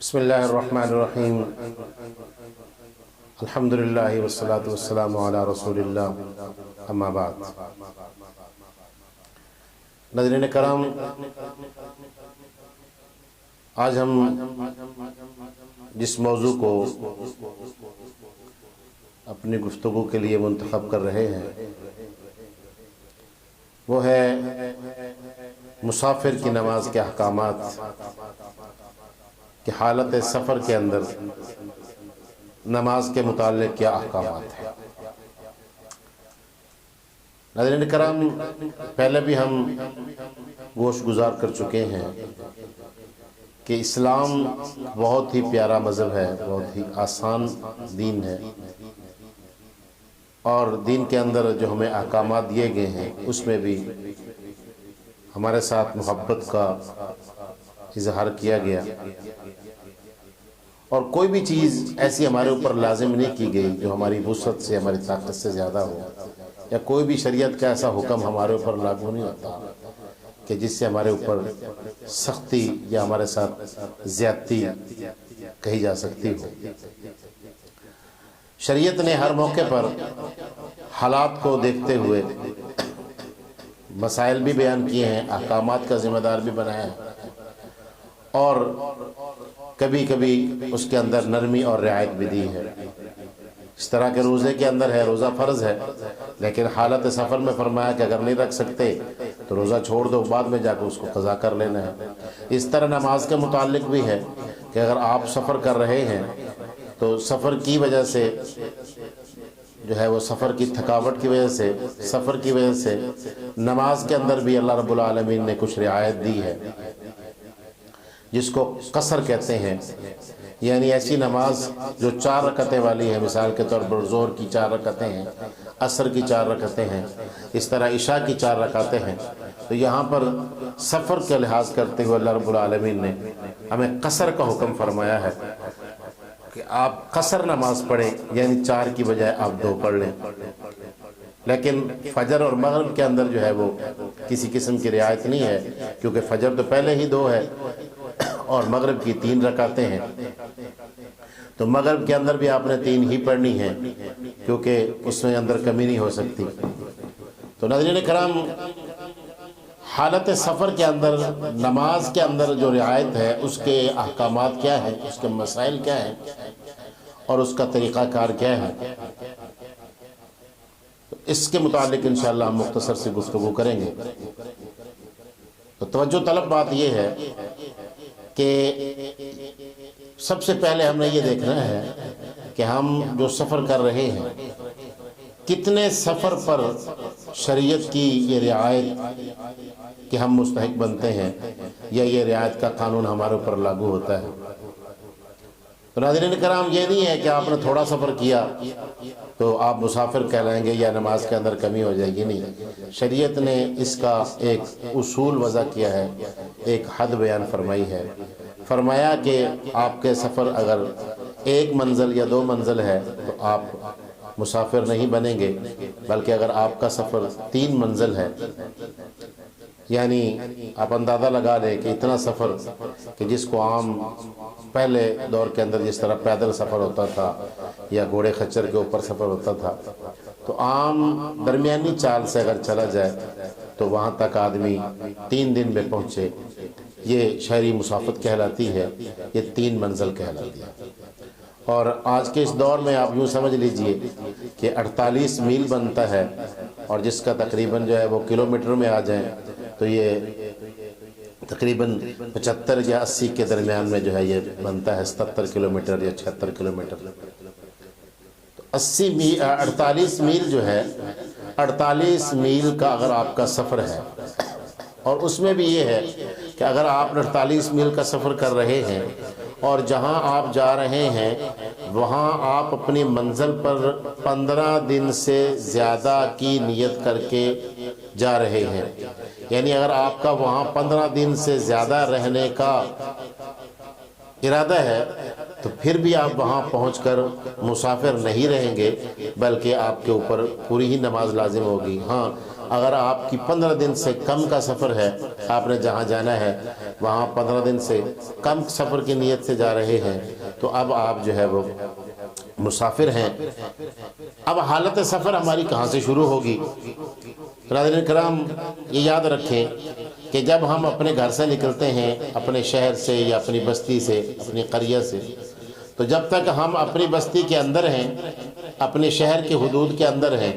بسم اللہ الرحمن الرحیم الحمدللہ والصلاة والسلام علی رسول اللہ اما بعد۔ ناظرین کرام، آج ہم جس موضوع کو اپنی گفتگو کے لیے منتخب کر رہے ہیں وہ ہے مسافر کی نماز کے احکامات کہ حالت سفر کے اندر نماز کے متعلق کیا احکامات ہیں۔ ناظرین کرام، پہلے بھی ہم گوش گزار کر چکے ہیں کہ اسلام بہت ہی پیارا مذہب ہے، بہت ہی آسان دین ہے، اور دین کے اندر جو ہمیں احکامات دیے گئے ہیں اس میں بھی ہمارے ساتھ محبت کا اظہار کیا گیا، اور کوئی بھی چیز ایسی ہمارے اوپر لازم نہیں کی گئی جو ہماری وسعت سے، ہماری طاقت سے زیادہ ہو، یا کوئی بھی شریعت کا ایسا حکم ہمارے اوپر لاگو نہیں ہوتا کہ جس سے ہمارے اوپر سختی یا ہمارے ساتھ زیادتی کہی جا سکتی ہو۔ شریعت نے ہر موقع پر حالات کو دیکھتے ہوئے مسائل بھی بیان کیے ہیں، احکامات کا ذمہ دار بھی بنایا ہے، اور کبھی کبھی اس کے اندر نرمی اور رعایت بھی دی ہے۔ اس طرح کے روزے کے اندر ہے، روزہ فرض ہے، لیکن حالت سفر میں فرمایا کہ اگر نہیں رکھ سکتے تو روزہ چھوڑ دو، بعد میں جا کے اس کو قضا کر لینا ہے۔ اس طرح نماز کے متعلق بھی ہے کہ اگر آپ سفر کر رہے ہیں تو سفر کی وجہ سے جو ہے وہ سفر کی تھکاوٹ کی وجہ سے، سفر کی وجہ سے نماز کے اندر بھی اللہ رب العالمین نے کچھ رعایت دی ہے، جس کو قصر کہتے ہیں، یعنی ایسی نماز جو 4 رکعتیں والی ہے۔ مثال کے طور پر ظہر کی 4 رکعتیں ہیں، عصر کی 4 رکعتیں ہیں، اس طرح عشاء کی 4 رکعتیں ہیں۔ تو یہاں پر سفر کا لحاظ کرتے ہوئے اللہ رب العالمین نے ہمیں قصر کا حکم فرمایا ہے کہ آپ قصر نماز پڑھیں، یعنی 4 کی بجائے آپ 2 پڑھ لیں۔ لیکن فجر اور مغرب کے اندر جو ہے وہ کسی قسم کی رعایت نہیں ہے، کیونکہ فجر تو پہلے ہی 2 ہے اور مغرب کی 3 رکعتیں ہیں، تو مغرب کے اندر بھی آپ نے 3 ہی پڑھنی ہے، کیونکہ اس میں اندر کمی نہیں ہو سکتی۔ تو ناظرین کرام، حالت سفر کے اندر نماز کے اندر جو رعایت ہے اس کے احکامات کیا ہیں، اس کے مسائل کیا ہیں، اور اس کا طریقہ کار کیا ہے، اس کے متعلق انشاءاللہ ہم مختصر سے گفتگو کریں گے۔ تو توجہ طلب بات یہ ہے کہ سب سے پہلے ہم نے یہ دیکھنا ہے کہ ہم جو سفر کر رہے ہیں کتنے سفر پر شریعت کی یہ رعایت کہ ہم مستحق بنتے ہیں، یا یہ رعایت کا قانون ہمارے اوپر لاگو ہوتا ہے۔ تو ناظرین کرام، یہ نہیں ہے کہ آپ نے تھوڑا سفر کیا تو آپ مسافر کہلائیں گے یا نماز کے اندر کمی ہو جائے گی، نہیں۔ شریعت نے اس کا ایک اصول وضع کیا ہے، ایک حد بیان فرمائی ہے۔ فرمایا کہ آپ کے سفر اگر 1 منزل یا 2 منزل ہے تو آپ مسافر نہیں بنیں گے، بلکہ اگر آپ کا سفر 3 منزل ہے، یعنی آپ اندازہ لگا لیں کہ اتنا سفر کہ جس کو عام پہلے دور کے اندر جس طرح پیدل سفر ہوتا تھا یا گھوڑے خچر کے اوپر سفر ہوتا تھا، تو عام درمیانی چال سے اگر چلا جائے تو وہاں تک آدمی 3 دن میں پہنچے، یہ شہری مسافت کہلاتی ہے، یہ 3 منزل کہلاتی ہے۔ اور آج کے اس دور میں آپ یوں سمجھ لیجئے کہ 48 میل بنتا ہے، اور جس کا تقریباً جو ہے وہ کلومیٹر میں آ جائیں تو یہ تقریباً 75 یا 80 کے درمیان میں جو ہے یہ بنتا ہے، 77 کلومیٹر یا 76 کلومیٹر۔ تو 48 میل جو ہے، 48 میل کا اگر آپ کا سفر ہے، اور اس میں بھی یہ ہے کہ اگر آپ 48 میل کا سفر کر رہے ہیں اور جہاں آپ جا رہے ہیں وہاں آپ اپنی منزل پر 15 دن سے زیادہ کی نیت کر کے جا رہے ہیں، یعنی اگر آپ کا وہاں 15 دن سے زیادہ رہنے کا ارادہ ہے تو پھر بھی آپ وہاں پہنچ کر مسافر نہیں رہیں گے، بلکہ آپ کے اوپر پوری ہی نماز لازم ہوگی۔ ہاں، اگر آپ کی 15 دن سے کم کا سفر ہے، آپ نے جہاں جانا ہے وہاں 15 دن سے کم سفر کی نیت سے جا رہے ہیں، تو اب آپ جو ہے وہ مسافر ہیں۔ اب حالت سفر ہماری کہاں سے شروع ہوگی؟ ناظرین کرام، یہ یاد رکھیں کہ جب ہم اپنے گھر سے نکلتے ہیں، اپنے شہر سے یا اپنی بستی سے، اپنی قریہ سے، تو جب تک ہم اپنی بستی کے اندر ہیں، اپنے شہر کے حدود کے اندر ہیں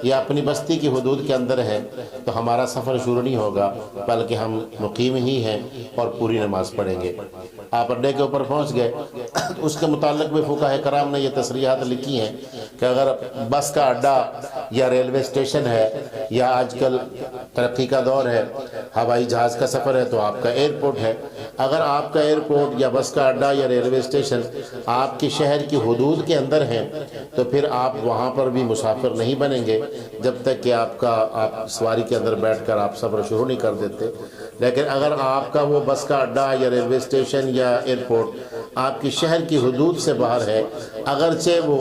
یا اپنی بستی کی حدود کے اندر ہیں، تو ہمارا سفر شروع نہیں ہوگا، بلکہ ہم مقیم ہی ہیں اور پوری نماز پڑھیں گے۔ آپ اڈے کے اوپر پہنچ گئے، اس کے متعلق بھی فقہاء کرام نے یہ تصریحات لکھی ہیں کہ اگر بس کا اڈا یا ریلوے اسٹیشن ہے یا آج کل ترقی کا دور ہے، ہوائی جہاز کا سفر ہے، تو آپ کا ایئرپورٹ ہے۔ اگر آپ کا ایئرپورٹ یا بس کا اڈا یا ریلوے اسٹیشن آپ کے شہر کی حدود کے اندر ہیں، تو پھر آپ وہاں پر بھی مسافر نہیں بنیں گے جب تک کہ آپ سواری کے اندر بیٹھ کر آپ سفر شروع نہیں کر دیتے۔ لیکن اگر آپ کا وہ بس کا اڈا یا ریلوے اسٹیشن یا ایئرپورٹ آپ کی شہر کی حدود سے باہر ہے، اگرچہ وہ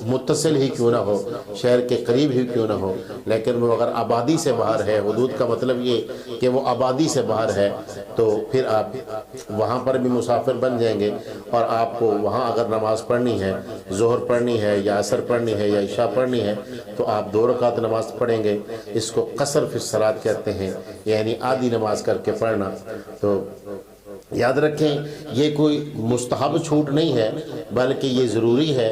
متصل ہی کیوں نہ ہو، شہر کے قریب ہی کیوں نہ ہو، لیکن وہ اگر آبادی سے باہر ہے، حدود کا مطلب یہ کہ وہ آبادی سے باہر ہے، تو پھر آپ وہاں پر بھی مسافر بن جائیں گے، اور آپ کو وہاں اگر نماز پڑھنی ہے، ظہر پڑھنی ہے یا عصر پڑھنی ہے یا عشاء پڑھنی ہے، تو آپ 2 رکعت نماز پڑھیں گے۔ اس کو قصر فی الصلاۃ کہتے ہیں، یعنی آدھی نماز کر کے پڑھنا۔ تو یاد رکھیں، یہ کوئی مستحب چھوٹ نہیں ہے، بلکہ یہ ضروری ہے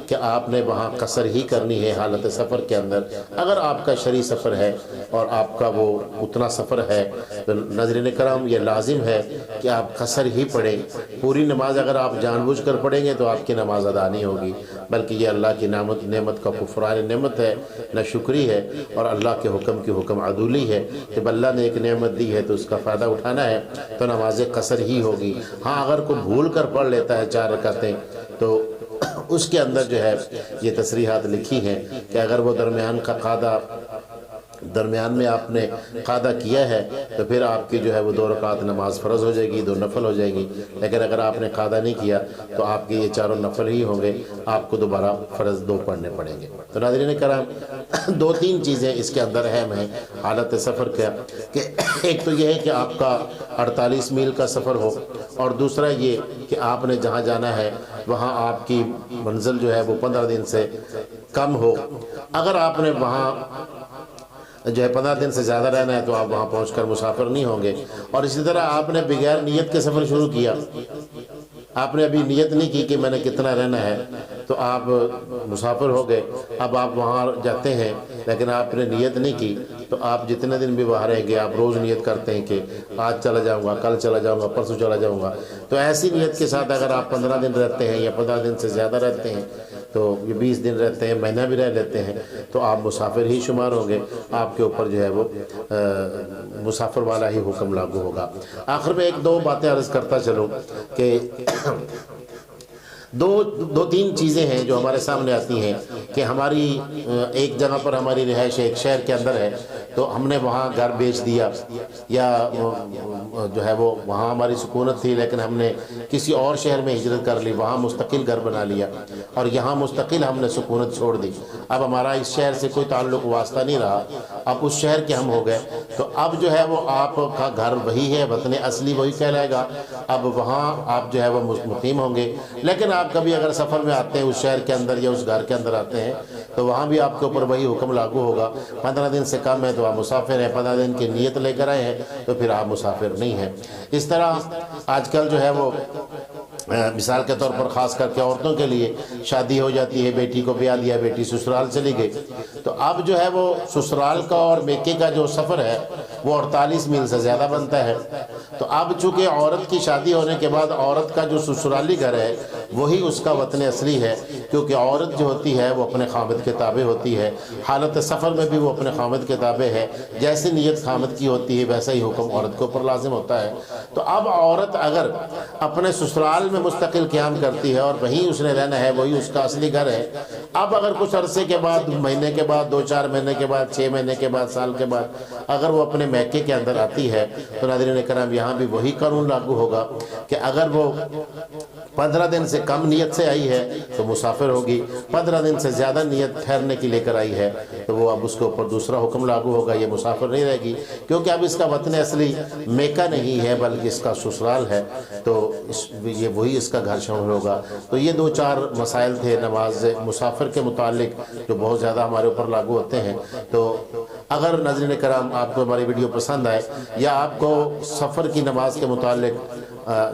کہ آپ نے وہاں قصر ہی کرنی ہے حالت سفر کے اندر۔ اگر آپ کا شرعی سفر ہے اور آپ کا وہ اتنا سفر ہے، تو ناظرین کرام یہ لازم ہے کہ آپ قصر ہی پڑھیں۔ پوری نماز اگر آپ جان بوجھ کر پڑھیں گے تو آپ کی نماز ادا نہیں ہوگی، بلکہ یہ اللہ کی نعمت کا کفران نعمت ہے، نہ شکری ہے، اور اللہ کے حکم کی حکم عدولی ہے۔ جب اللہ نے ایک نعمت دی ہے تو اس کا فائدہ اٹھانا ہے، تو نماز قصر ہی ہوگی۔ ہاں، اگر کوئی بھول کر پڑھ لیتا ہے 4 رکعتیں، تو اس کے اندر جو ہے یہ تصریحات لکھی ہیں کہ اگر وہ درمیان میں آپ نے قادہ کیا ہے، تو پھر آپ کی جو ہے وہ 2 رکعت نماز فرض ہو جائے گی، 2 نفل ہو جائیں گی۔ لیکن اگر آپ نے قادہ نہیں کیا تو آپ کے یہ 4 نفل ہی ہوں گے، آپ کو دوبارہ فرض 2 پڑھنے پڑیں گے۔ تو ناظرین کرام، 2-3 چیزیں اس کے اندر اہم ہیں حالت سفر کا، کہ ایک تو یہ ہے کہ آپ کا 48 میل کا سفر ہو، اور دوسرا یہ کہ آپ نے جہاں جانا ہے وہاں آپ کی منزل جو ہے وہ 15 دن سے کم ہو۔ اگر آپ نے وہاں جو ہے 15 دن سے زیادہ رہنا ہے تو آپ وہاں پہنچ کر مسافر نہیں ہوں گے۔ اور اسی طرح آپ نے بغیر نیت کے سفر شروع کیا، آپ نے ابھی نیت نہیں کی کہ میں نے کتنا رہنا ہے، تو آپ مسافر ہو گئے۔ اب آپ وہاں جاتے ہیں لیکن آپ نے نیت نہیں کی، تو آپ جتنے دن بھی وہاں رہیں گے، آپ روز نیت کرتے ہیں کہ آج چلا جاؤں گا، کل چلا جاؤں گا، پرسوں چلا جاؤں گا۔ تو ایسی نیت کے ساتھ اگر آپ 15 دن رہتے ہیں یا 15 دن سے زیادہ رہتے ہیں، تو یہ 20 دن رہتے ہیں، مہینہ بھی رہ لیتے ہیں، تو آپ مسافر ہی شمار ہوں گے۔ آپ کے اوپر جو ہے وہ مسافر والا ہی حکم لاگو ہوگا۔ آخر میں 1-2 باتیں عرض کرتا چلوں کہ 2-3 چیزیں ہیں جو ہمارے سامنے آتی ہیں کہ ہماری ایک جگہ پر ہماری رہائش ایک شہر کے اندر ہے، تو ہم نے وہاں گھر بیچ دیا، یا جو ہے وہ وہاں ہماری سکونت تھی لیکن ہم نے کسی اور شہر میں ہجرت کر لی، وہاں مستقل گھر بنا لیا، اور یہاں مستقل ہم نے سکونت چھوڑ دی۔ اب ہمارا اس شہر سے کوئی تعلق واسطہ نہیں رہا، اب اس شہر کے ہم ہو گئے، تو اب جو ہے وہ آپ کا گھر وہی ہے، وطن اصلی وہی کہلائے گا۔ اب وہاں آپ جو ہے وہ مقیم ہوں گے، لیکن آپ کبھی اگر سفر میں آتے ہیں اس شہر کے اندر یا اس گھر کے اندر آتے ہیں، تو وہاں بھی آپ کے اوپر وہی حکم لاگو ہوگا۔ 15 دن سے کم ہے تو آپ مسافر ہیں، 15 دن کی نیت لے کر آئے ہیں تو پھر آپ مسافر نہیں ہیں۔ اس طرح آج کل جو ہے وہ مثال کے طور پر خاص کر کے عورتوں کے لیے شادی ہو جاتی ہے، بیٹی کو بیاہ دیا، بیٹی سسرال چلی گئی، تو اب جو ہے وہ سسرال کا اور میکے کا جو سفر ہے وہ 48 میل سے زیادہ بنتا ہے۔ تو اب چونکہ عورت کی شادی ہونے کے بعد عورت کا جو سسرالی گھر ہے وہی اس کا وطن اصلی ہے، کیونکہ عورت جو ہوتی ہے وہ اپنے خامد کے تابع ہوتی ہے، حالت سفر میں بھی وہ اپنے خامد کے تابع ہے، جیسے نیت خامد کی ہوتی ہے ویسا ہی حکم عورت کے اوپر لازم ہوتا ہے۔ تو اب عورت اگر اپنے سسرال میں مستقل قیام کرتی ہے اور وہیں اس نے رہنا ہے، وہی اس کا اصلی گھر ہے، اب اگر کچھ عرصے کے بعد، مہینے کے بعد، 2-4 مہینے کے بعد، 6 مہینے کے بعد، سال کے بعد اگر وہ اپنے میکے کے اندر آتی ہے، تو ناظرین کرام یہاں بھی وہی قانون لاگو ہوگا کہ اگر وہ 15 دن سے سے کم نیت سے آئی ہے تو مسافر ہوگی، 15 دن سے زیادہ نیت ٹھہرنے کی لے کر آئی ہے تو وہ اب اس کے اوپر دوسرا حکم لاگو ہوگا، یہ مسافر نہیں رہے گی، کیونکہ اب اس کا وطن اصلی میکہ نہیں ہے بلکہ اس کا سسرال ہے، تو یہ وہی اس کا گھر شمار ہوگا۔ تو یہ 2-4 مسائل تھے نماز مسافر کے متعلق جو بہت زیادہ ہمارے اوپر لاگو ہوتے ہیں۔ تو اگر ناظرین کرام آپ کو ہماری ویڈیو پسند آئے یا آپ کو سفر کی نماز کے متعلق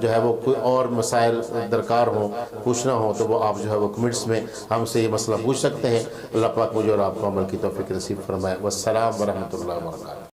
جو ہے وہ کوئی اور مسائل درکار ہوں، پوچھنا ہو، تو وہ آپ جو ہے وہ کمنٹس میں ہم سے یہ مسئلہ پوچھ سکتے ہیں۔ اللہ پاک مجھے اور آپ کو عمل کی توفیق نصیب فرمائے۔ والسلام ورحمۃ اللہ وبرکاتہ۔